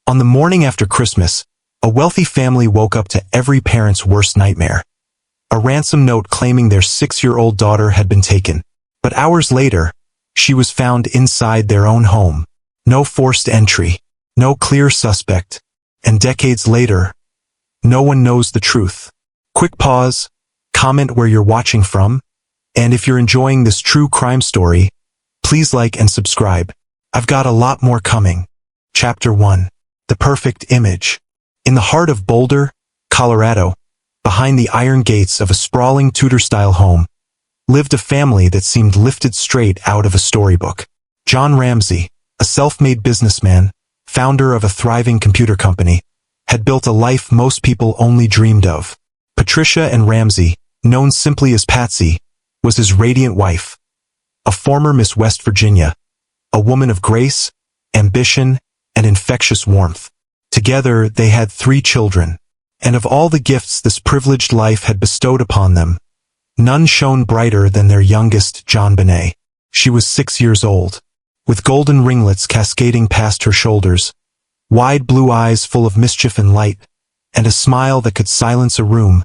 On the morning after Christmas, a wealthy family woke up to every parent's worst nightmare. A ransom note claiming their 6-year-old daughter had been taken. But hours later, she was found inside their own home. No forced entry, no clear suspect, and decades later, no one knows the truth. Quick pause, comment where you're watching from, and if you're enjoying this true crime story, please like and subscribe. I've got a lot more coming. Chapter 1. The Perfect Image. In the heart of Boulder, Colorado, behind the iron gates of a sprawling Tudor-style home, lived a family that seemed lifted straight out of a storybook. John Ramsey, a self-made businessman, founder of a thriving computer company, had built a life most people only dreamed of. Patricia and Ramsey, known simply as Patsy, was his radiant wife, a former Miss West Virginia, a woman of grace, ambition, and infectious warmth. Together, they had 3 children, and of all the gifts this privileged life had bestowed upon them, none shone brighter than their youngest, JonBenét. She was 6 years old, with golden ringlets cascading past her shoulders, wide blue eyes full of mischief and light, and a smile that could silence a room.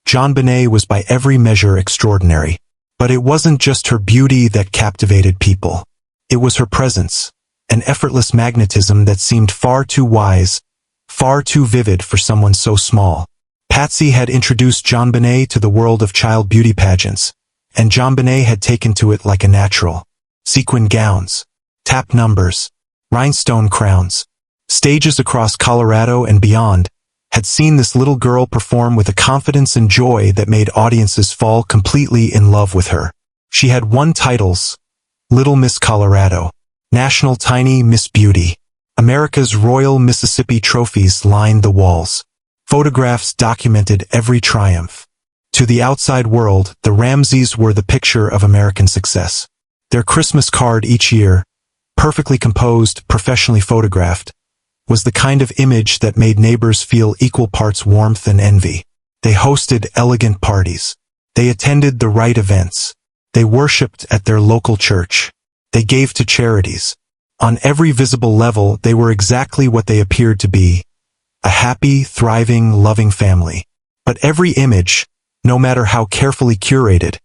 JonBenét was by every measure extraordinary. But it wasn't just her beauty that captivated people. It was her presence, an effortless magnetism that seemed far too wise, far too vivid for someone so small. Patsy had introduced JonBenét to the world of child beauty pageants, and JonBenét had taken to it like a natural. Sequin gowns, tap numbers, rhinestone crowns. Stages across Colorado and beyond had seen this little girl perform with a confidence and joy that made audiences fall completely in love with her. She had won titles: Little Miss Colorado, National Tiny Miss Beauty. America's Royal Mississippi trophies lined the walls. Photographs documented every triumph. To the outside world, the Ramseys were the picture of American success. Their Christmas card each year, perfectly composed, professionally photographed, was the kind of image that made neighbors feel equal parts warmth and envy. They hosted elegant parties. They attended the right events. They worshipped at their local church. They gave to charities. On every visible level, they were exactly what they appeared to be: a happy, thriving, loving family. But every image, no matter how carefully curated,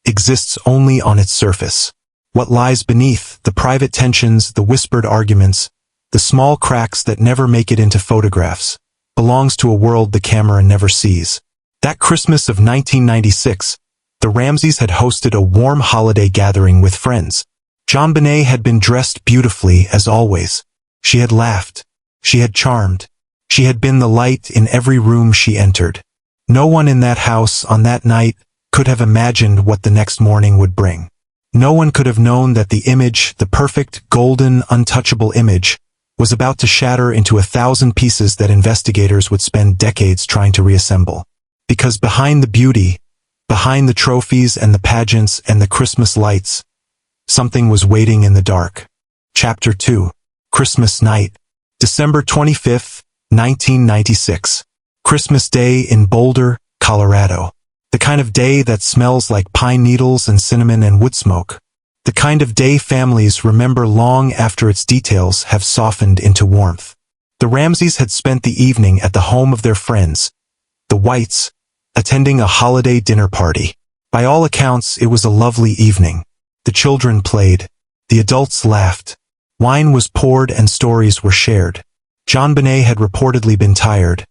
exists only on its surface. What lies beneath, the private tensions, the whispered arguments, the small cracks that never make it into photographs, belongs to a world the camera never sees. That Christmas of 1996, the Ramseys had hosted a warm holiday gathering with friends. JonBenét had been dressed beautifully as always. She had laughed. She had charmed. She had been the light in every room she entered. No one in that house on that night could have imagined what the next morning would bring. No one could have known that the image, the perfect, golden, untouchable image, was about to shatter into 1,000 pieces that investigators would spend decades trying to reassemble. Because behind the beauty, behind the trophies and the pageants and the Christmas lights, something was waiting in the dark. Chapter 2. Christmas Night. December 25th, 1996. Christmas Day in Boulder, Colorado. The kind of day that smells like pine needles and cinnamon and wood smoke. The kind of day families remember long after its details have softened into warmth. The Ramseys had spent the evening at the home of their friends, the Whites, attending a holiday dinner party. By all accounts, it was a lovely evening. The children played. The adults laughed. Wine was poured and stories were shared. JonBenét had reportedly been tired,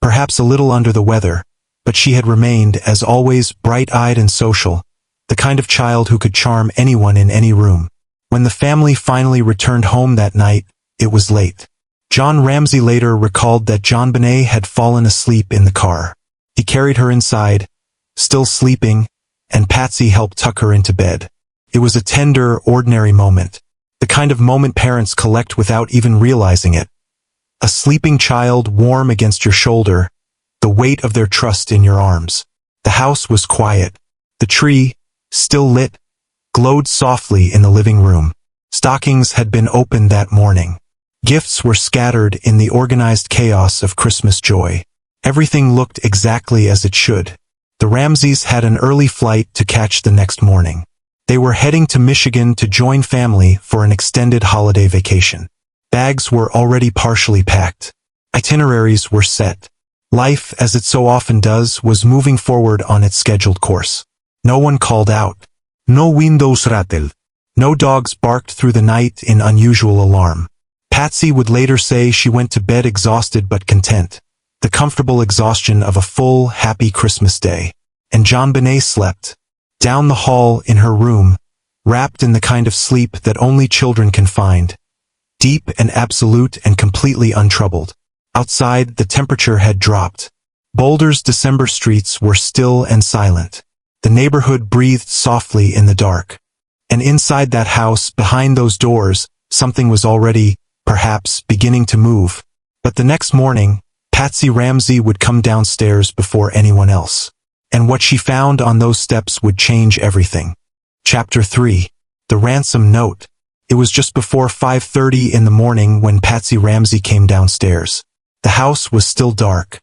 perhaps a little under the weather, but she had remained, as always, bright-eyed and social, the kind of child who could charm anyone in any room. When the family finally returned home that night, it was late. John Ramsey later recalled that JonBenét had fallen asleep in the car. He carried her inside, still sleeping, and Patsy helped tuck her into bed. It was a tender, ordinary moment, the kind of moment parents collect without even realizing it. A sleeping child warm against your shoulder, the weight of their trust in your arms. The house was quiet. The tree, still lit, glowed softly in the living room. Stockings had been opened that morning. Gifts were scattered in the organized chaos of Christmas joy. Everything looked exactly as it should. The Ramseys had an early flight to catch the next morning. They were heading to Michigan to join family for an extended holiday vacation. Bags were already partially packed. Itineraries were set. Life, as it so often does, was moving forward on its scheduled course. No one called out. No windows rattled. No dogs barked through the night in unusual alarm. Patsy would later say she went to bed exhausted but content. The comfortable exhaustion of a full, happy Christmas day. And JonBenét slept. Down the hall in her room, wrapped in the kind of sleep that only children can find. Deep and absolute and completely untroubled. Outside, the temperature had dropped. Boulder's December streets were still and silent. The neighborhood breathed softly in the dark. And inside that house, behind those doors, something was already, perhaps, beginning to move. But the next morning, Patsy Ramsey would come downstairs before anyone else. And what she found on those steps would change everything. Chapter 3. The Ransom Note. It was just before 5:30 in the morning when Patsy Ramsey came downstairs. The house was still dark.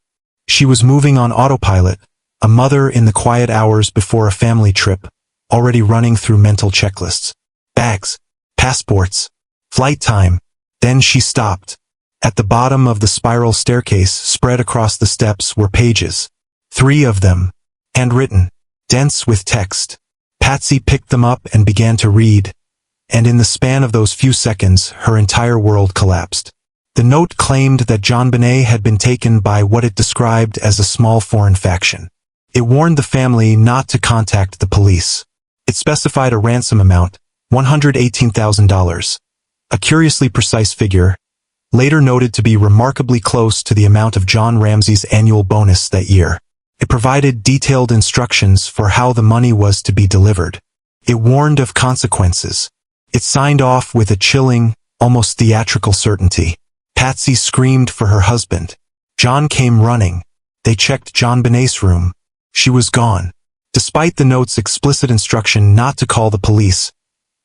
She was moving on autopilot, a mother in the quiet hours before a family trip, already running through mental checklists. Bags, passports, flight time. Then she stopped. At the bottom of the spiral staircase spread across the steps were pages. 3 of them. Handwritten. Dense with text. Patsy picked them up and began to read. And in the span of those few seconds, her entire world collapsed. The note claimed that JonBenét had been taken by what it described as a small foreign faction. It warned the family not to contact the police. It specified a ransom amount, $118,000. A curiously precise figure, later noted to be remarkably close to the amount of John Ramsey's annual bonus that year. It provided detailed instructions for how the money was to be delivered. It warned of consequences. It signed off with a chilling, almost theatrical certainty. Patsy screamed for her husband. John came running. They checked JonBenét's room. She was gone. Despite the note's explicit instruction not to call the police,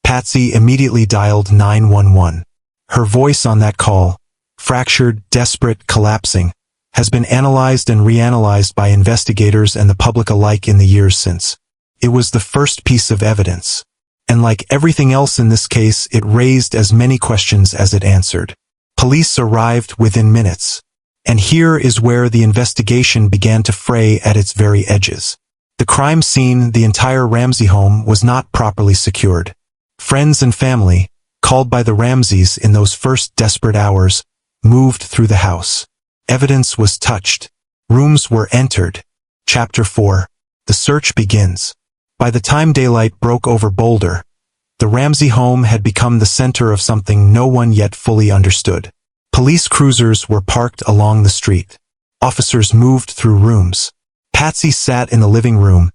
Patsy immediately dialed 911. Her voice on that call, fractured, desperate, collapsing, has been analyzed and reanalyzed by investigators and the public alike in the years since. It was the first piece of evidence. And like everything else in this case, it raised as many questions as it answered. Police arrived within minutes. And here is where the investigation began to fray at its very edges. The crime scene, the entire Ramsey home, was not properly secured. Friends and family, called by the Ramseys in those first desperate hours, moved through the house. Evidence was touched. Rooms were entered. Chapter 4. The search begins. By the time daylight broke over Boulder, the Ramsey home had become the center of something no one yet fully understood. Police cruisers were parked along the street. Officers moved through rooms. Patsy sat in the living room,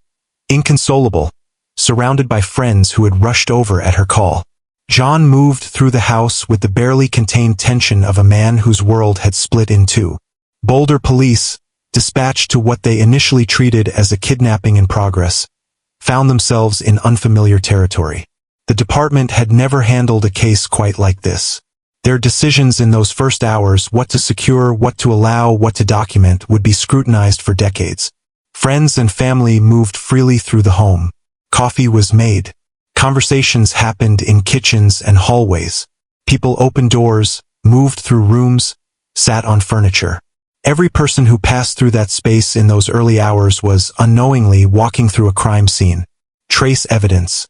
inconsolable, surrounded by friends who had rushed over at her call. John moved through the house with the barely contained tension of a man whose world had split in two. Boulder police, dispatched to what they initially treated as a kidnapping in progress, found themselves in unfamiliar territory. The department had never handled a case quite like this. Their decisions in those first hours, what to secure, what to allow, what to document, would be scrutinized for decades. Friends and family moved freely through the home. Coffee was made. Conversations happened in kitchens and hallways. People opened doors, moved through rooms, sat on furniture. Every person who passed through that space in those early hours was unknowingly walking through a crime scene. Trace evidence.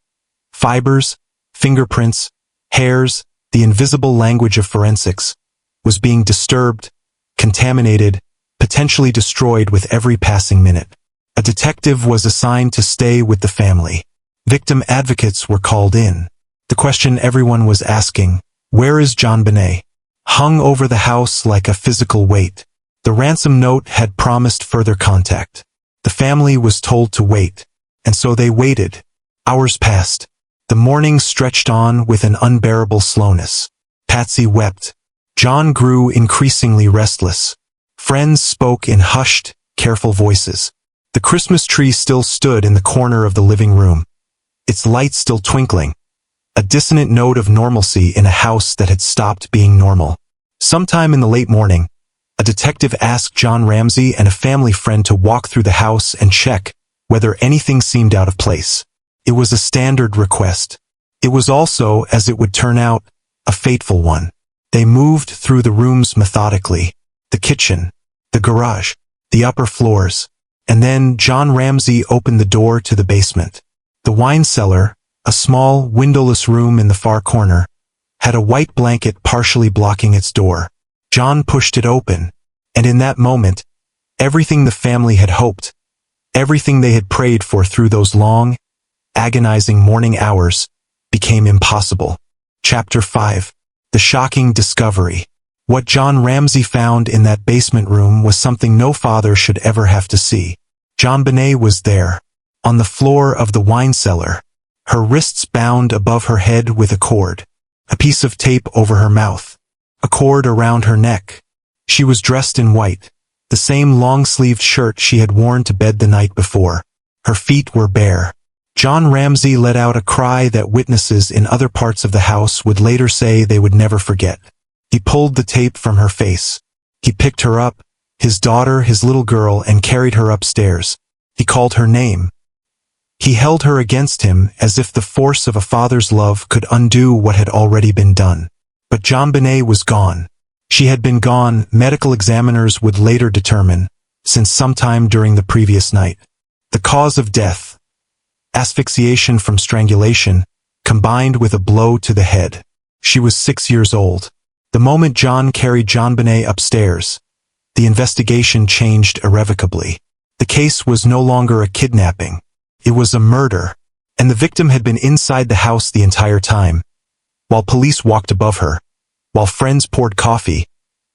Fibers, fingerprints, hairs, the invisible language of forensics, was being disturbed, contaminated, potentially destroyed with every passing minute. A detective was assigned to stay with the family. Victim advocates were called in. The question everyone was asking, where is JonBenét? Hung over the house like a physical weight. The ransom note had promised further contact. The family was told to wait, and so they waited. Hours passed. The morning stretched on with an unbearable slowness. Patsy wept. John grew increasingly restless. Friends spoke in hushed, careful voices. The Christmas tree still stood in the corner of the living room, its light still twinkling, a dissonant note of normalcy in a house that had stopped being normal. Sometime in the late morning, a detective asked John Ramsey and a family friend to walk through the house and check whether anything seemed out of place. It was a standard request. It was also, as it would turn out, a fateful one. They moved through the rooms methodically, the kitchen, the garage, the upper floors, and then John Ramsey opened the door to the basement. The wine cellar, a small, windowless room in the far corner, had a white blanket partially blocking its door. John pushed it open, and in that moment, everything the family had hoped, everything they had prayed for through those long, agonizing morning hours, became impossible. Chapter 5. The Shocking Discovery. What John Ramsey found in that basement room was something no father should ever have to see. JonBenét was there, on the floor of the wine cellar, her wrists bound above her head with a cord, a piece of tape over her mouth, a cord around her neck. She was dressed in white, the same long-sleeved shirt she had worn to bed the night before. Her feet were bare. John Ramsey let out a cry that witnesses in other parts of the house would later say they would never forget. He pulled the tape from her face. He picked her up, his daughter, his little girl, and carried her upstairs. He called her name. He held her against him as if the force of a father's love could undo what had already been done. But JonBenét was gone. She had been gone, medical examiners would later determine, since sometime during the previous night. The cause of death: asphyxiation from strangulation, combined with a blow to the head. She was 6 years old. The moment John carried JonBenét upstairs, the investigation changed irrevocably. The case was no longer a kidnapping. It was a murder, and the victim had been inside the house the entire time, while police walked above her, while friends poured coffee,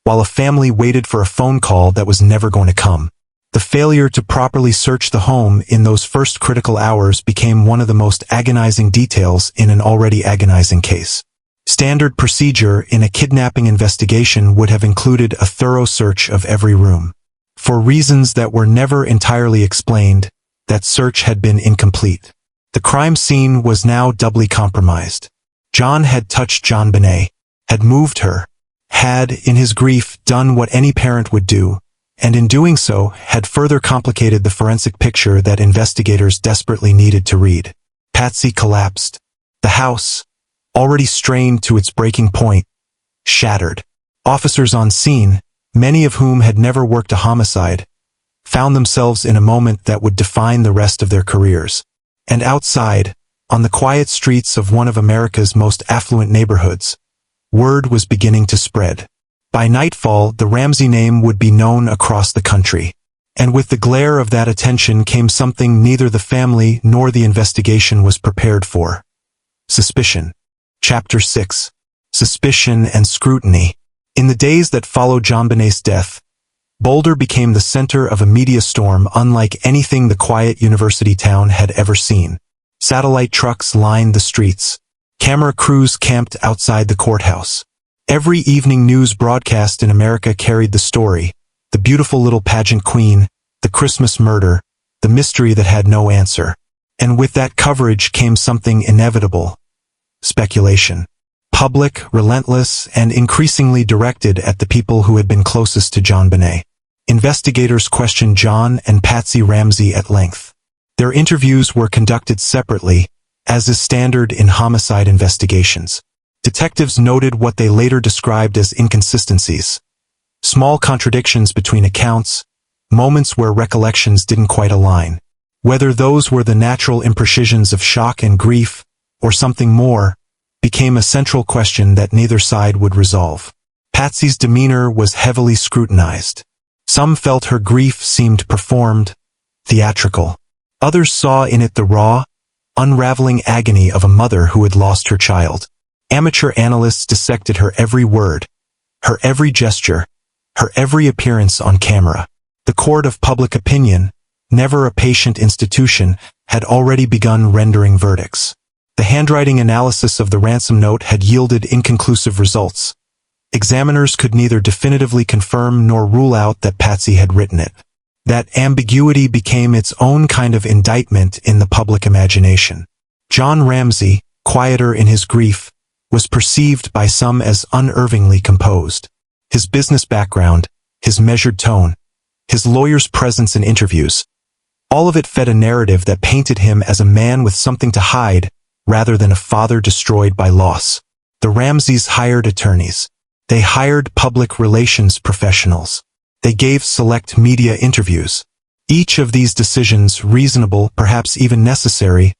while a family waited for a phone call that was never going to come. The failure to properly search the home in those first critical hours became one of the most agonizing details in an already agonizing case. Standard procedure in a kidnapping investigation would have included a thorough search of every room. For reasons that were never entirely explained, that search had been incomplete. The crime scene was now doubly compromised. John had touched JonBenét, had moved her, had, in his grief, done what any parent would do, and in doing so, had further complicated the forensic picture that investigators desperately needed to read. Patsy collapsed. The house, already strained to its breaking point, shattered. Officers on scene, many of whom had never worked a homicide, found themselves in a moment that would define the rest of their careers. And outside, on the quiet streets of one of America's most affluent neighborhoods, word was beginning to spread. By nightfall, the Ramsey name would be known across the country. And with the glare of that attention came something neither the family nor the investigation was prepared for. Suspicion. Chapter 6. Suspicion and Scrutiny. In the days that followed JonBenét's death, Boulder became the center of a media storm unlike anything the quiet university town had ever seen. Satellite trucks lined the streets. Camera crews camped outside the courthouse. Every evening news broadcast in America carried the story: the beautiful little pageant queen, the Christmas murder, the mystery that had no answer. And with that coverage came something inevitable: speculation. Public, relentless, and increasingly directed at the people who had been closest to JonBenét. Investigators questioned John and Patsy Ramsey at length. Their interviews were conducted separately, as is standard in homicide investigations. Detectives noted what they later described as inconsistencies. Small contradictions between accounts, moments where recollections didn't quite align. Whether those were the natural imprecisions of shock and grief, or something more, became a central question that neither side would resolve. Patsy's demeanor was heavily scrutinized. Some felt her grief seemed performed, theatrical. Others saw in it the raw, unraveling agony of a mother who had lost her child. Amateur analysts dissected her every word, her every gesture, her every appearance on camera. The court of public opinion, never a patient institution, had already begun rendering verdicts. The handwriting analysis of the ransom note had yielded inconclusive results. Examiners could neither definitively confirm nor rule out that Patsy had written it. That ambiguity became its own kind of indictment in the public imagination. John Ramsey, quieter in his grief, was perceived by some as unervingly composed. His business background, his measured tone, his lawyer's presence in interviews, all of it fed a narrative that painted him as a man with something to hide rather than a father destroyed by loss. The Ramseys hired attorneys. They hired public relations professionals. They gave select media interviews. Each of these decisions reasonable, perhaps even necessary,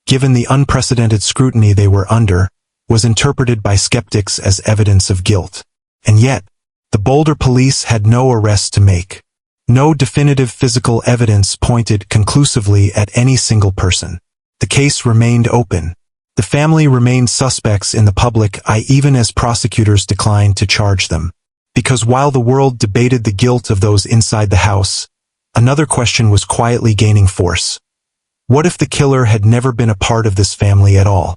given the unprecedented scrutiny they were under, was interpreted by skeptics as evidence of guilt. And yet, the Boulder police had no arrests to make. No definitive physical evidence pointed conclusively at any single person. The case remained open. The family remained suspects in the public eye even as prosecutors declined to charge them. Because while the world debated the guilt of those inside the house, another question was quietly gaining force. What if the killer had never been a part of this family at all?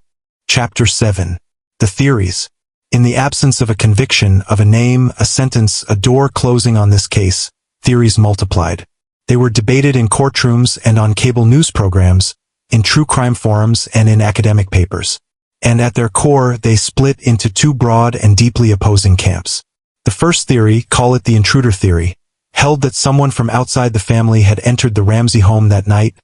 Chapter 7. The theories. In the absence of a conviction, of a name, a sentence, a door closing on this case, theories multiplied. They were debated in courtrooms and on cable news programs, in true crime forums and in academic papers. And at their core, they split into two broad and deeply opposing camps. The first theory, call it the intruder theory, held that someone from outside the family had entered the Ramsey home that night,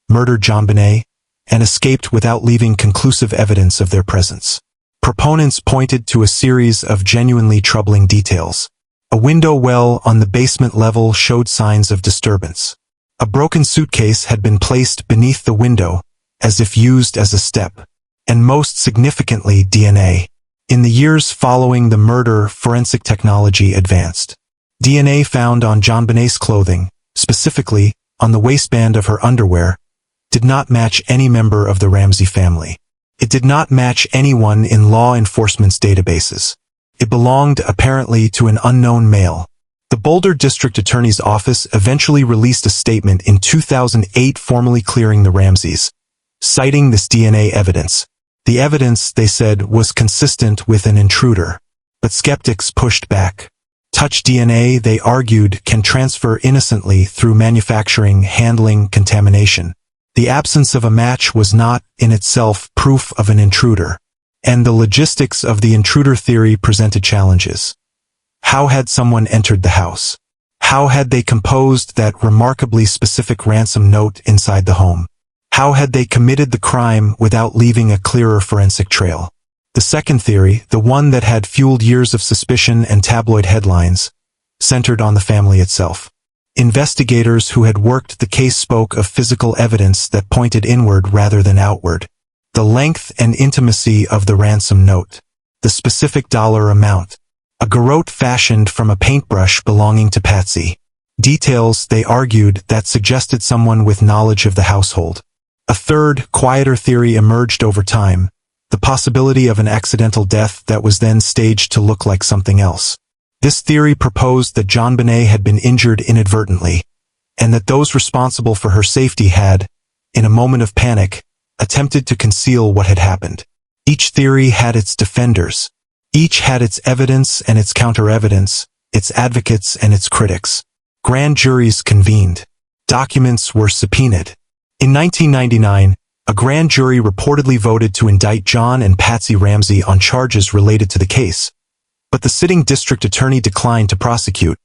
murdered JonBenét, and escaped without leaving conclusive evidence of their presence. Proponents pointed to a series of genuinely troubling details. A window well on the basement level showed signs of disturbance. A broken suitcase had been placed beneath the window, as if used as a step. And most significantly, DNA. In the years following the murder, forensic technology advanced. DNA found on JonBenét's clothing, specifically on the waistband of her underwear, did not match any member of the Ramsey family. It did not match anyone in law enforcement's databases. It belonged apparently to an unknown male. The Boulder District Attorney's Office eventually released a statement in 2008 formally clearing the Ramseys, citing this DNA evidence. The evidence, they said, was consistent with an intruder. But skeptics pushed back. Touch DNA, they argued, can transfer innocently through manufacturing, handling, contamination. The absence of a match was not, in itself, proof of an intruder. And the logistics of the intruder theory presented challenges. How had someone entered the house? How had they composed that remarkably specific ransom note inside the home? How had they committed the crime without leaving a clearer forensic trail? The second theory, the one that had fueled years of suspicion and tabloid headlines, centered on the family itself. Investigators who had worked the case spoke of physical evidence that pointed inward rather than outward. The length and intimacy of the ransom note. The specific dollar amount. A garrote fashioned from a paintbrush belonging to Patsy. Details, they argued, that suggested someone with knowledge of the household. A third, quieter theory emerged over time. The possibility of an accidental death that was then staged to look like something else. This theory proposed that JonBenét had been injured inadvertently, and that those responsible for her safety had, in a moment of panic, attempted to conceal what had happened. Each theory had its defenders. Each had its evidence and its counter-evidence, its advocates and its critics. Grand juries convened. Documents were subpoenaed. In 1999, a grand jury reportedly voted to indict John and Patsy Ramsey on charges related to the case. But the sitting district attorney declined to prosecute,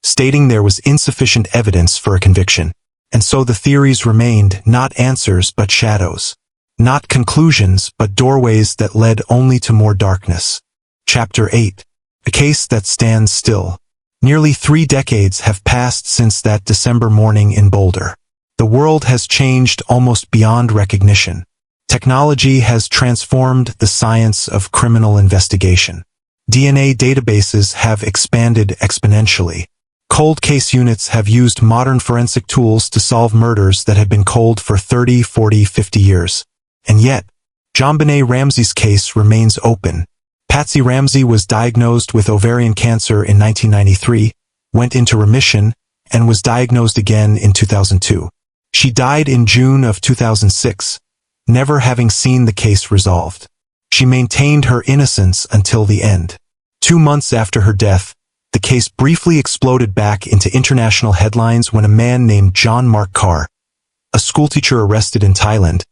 stating there was insufficient evidence for a conviction. And so the theories remained not answers but shadows. Not conclusions but doorways that led only to more darkness. Chapter 8. A case that stands still. Nearly 3 decades have passed since that December morning in Boulder. The world has changed almost beyond recognition. Technology has transformed the science of criminal investigation. DNA databases have expanded exponentially. Cold case units have used modern forensic tools to solve murders that had been cold for 30, 40, 50 years. And yet, JonBenét Ramsey's case remains open. Patsy Ramsey was diagnosed with ovarian cancer in 1993, went into remission, and was diagnosed again in 2002. She died in June of 2006, never having seen the case resolved. She maintained her innocence until the end. 2 months after her death, the case briefly exploded back into international headlines when a man named John Mark Carr, a schoolteacher arrested in Thailand,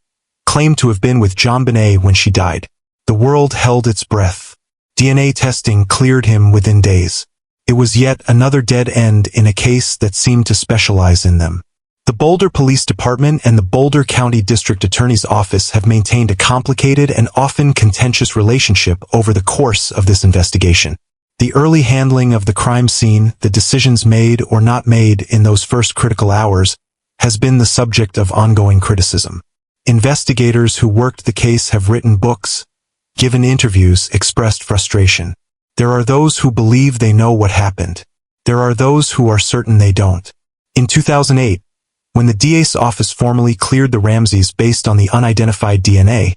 claimed to have been with JonBenét when she died. The world held its breath. DNA testing cleared him within days. It was yet another dead end in a case that seemed to specialize in them. The Boulder Police Department and the Boulder County District Attorney's Office have maintained a complicated and often contentious relationship over the course of this investigation. The early handling of the crime scene, the decisions made or not made in those first critical hours, has been the subject of ongoing criticism. Investigators who worked the case have written books, given interviews, expressed frustration. There are those who believe they know what happened. There are those who are certain they don't. In 2008, when the DA's office formally cleared the Ramseys based on the unidentified DNA,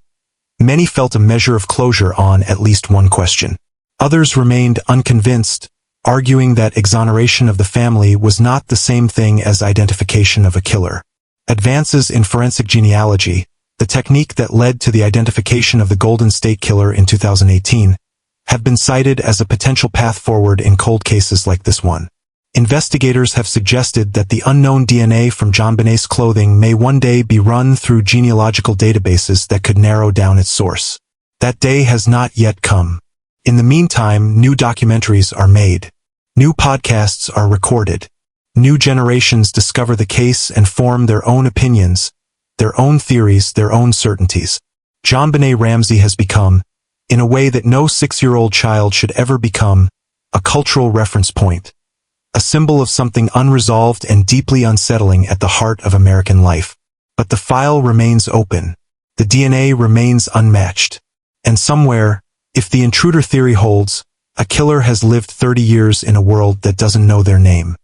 many felt a measure of closure on at least one question. Others remained unconvinced, arguing that exoneration of the family was not the same thing as identification of a killer. Advances in forensic genealogy, the technique that led to the identification of the Golden State Killer in 2018, have been cited as a potential path forward in cold cases like this one. Investigators have suggested that the unknown DNA from JonBenét's clothing may one day be run through genealogical databases that could narrow down its source. That day has not yet come. In the meantime, new documentaries are made. New podcasts are recorded. New generations discover the case and form their own opinions, their own theories, their own certainties. JonBenét Ramsey has become, in a way that no 6-year-old child should ever become, a cultural reference point. A symbol of something unresolved and deeply unsettling at the heart of American life. But the file remains open. The DNA remains unmatched. And somewhere, if the intruder theory holds, a killer has lived 30 years in a world that doesn't know their name.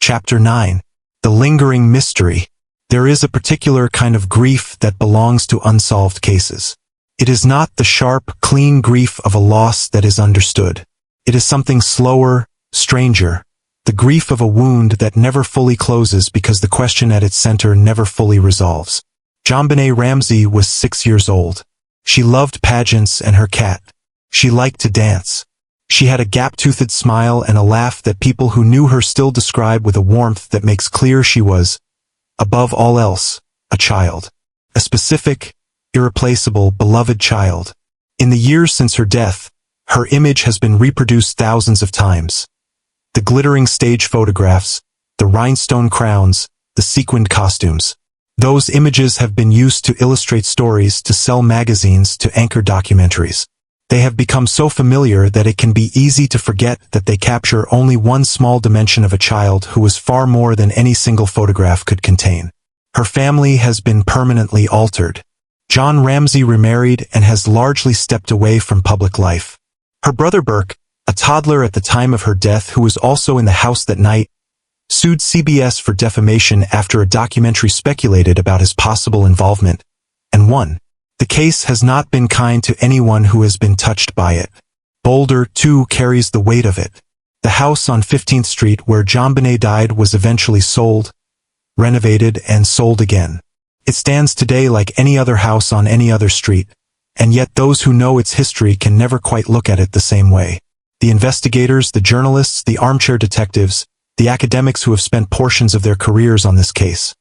Chapter 9. The Lingering Mystery. There is a particular kind of grief that belongs to unsolved cases. It is not the sharp, clean grief of a loss that is understood. It is something slower, stranger, the grief of a wound that never fully closes because the question at its center never fully resolves. JonBenét Ramsey was 6 years old. She loved pageants and her cat. She liked to dance. She had a gap-toothed smile and a laugh that people who knew her still describe with a warmth that makes clear she was, above all else, a child. A specific, irreplaceable, beloved child. In the years since her death, her image has been reproduced thousands of times. The glittering stage photographs, the rhinestone crowns, the sequined costumes. Those images have been used to illustrate stories, to sell magazines, to anchor documentaries. They have become so familiar that it can be easy to forget that they capture only one small dimension of a child who was far more than any single photograph could contain. Her family has been permanently altered. John Ramsey remarried and has largely stepped away from public life. Her brother Burke, a toddler at the time of her death who was also in the house that night, sued CBS for defamation after a documentary speculated about his possible involvement, and won. The case has not been kind to anyone who has been touched by it. Boulder, too, carries the weight of it. The house on 15th Street where JonBenét died was eventually sold, renovated, and sold again. It stands today like any other house on any other street, and yet those who know its history can never quite look at it the same way. The investigators, the journalists, the armchair detectives, the academics who have spent portions of their careers on this case.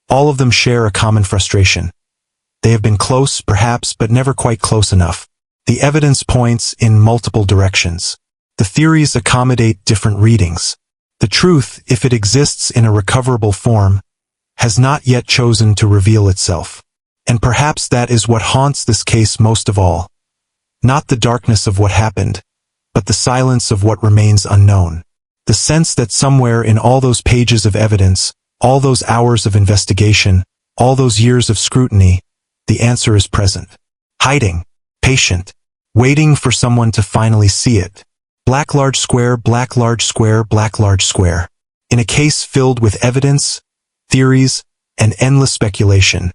All of them share a common frustration. They have been close, perhaps, but never quite close enough. The evidence points in multiple directions. The theories accommodate different readings. The truth, if it exists in a recoverable form, has not yet chosen to reveal itself. And perhaps that is what haunts this case most of all. Not the darkness of what happened, but the silence of what remains unknown. The sense that somewhere in all those pages of evidence, all those hours of investigation, all those years of scrutiny, the answer is present. Hiding. Patient. Waiting for someone to finally see it. Black large square, black large square, black large square. In a case filled with evidence, theories, and endless speculation,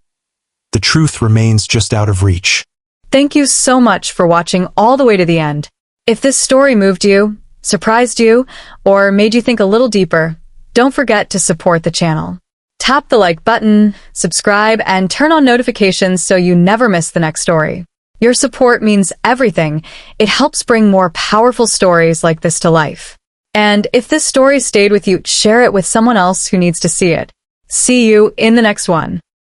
the truth remains just out of reach. Thank you so much for watching all the way to the end. If this story moved you, surprised you, or made you think a little deeper, don't forget to support the channel. Tap the like button, subscribe, and turn on notifications so you never miss the next story. Your support means everything. It helps bring more powerful stories like this to life. And if this story stayed with you, share it with someone else who needs to see it. See you in the next one.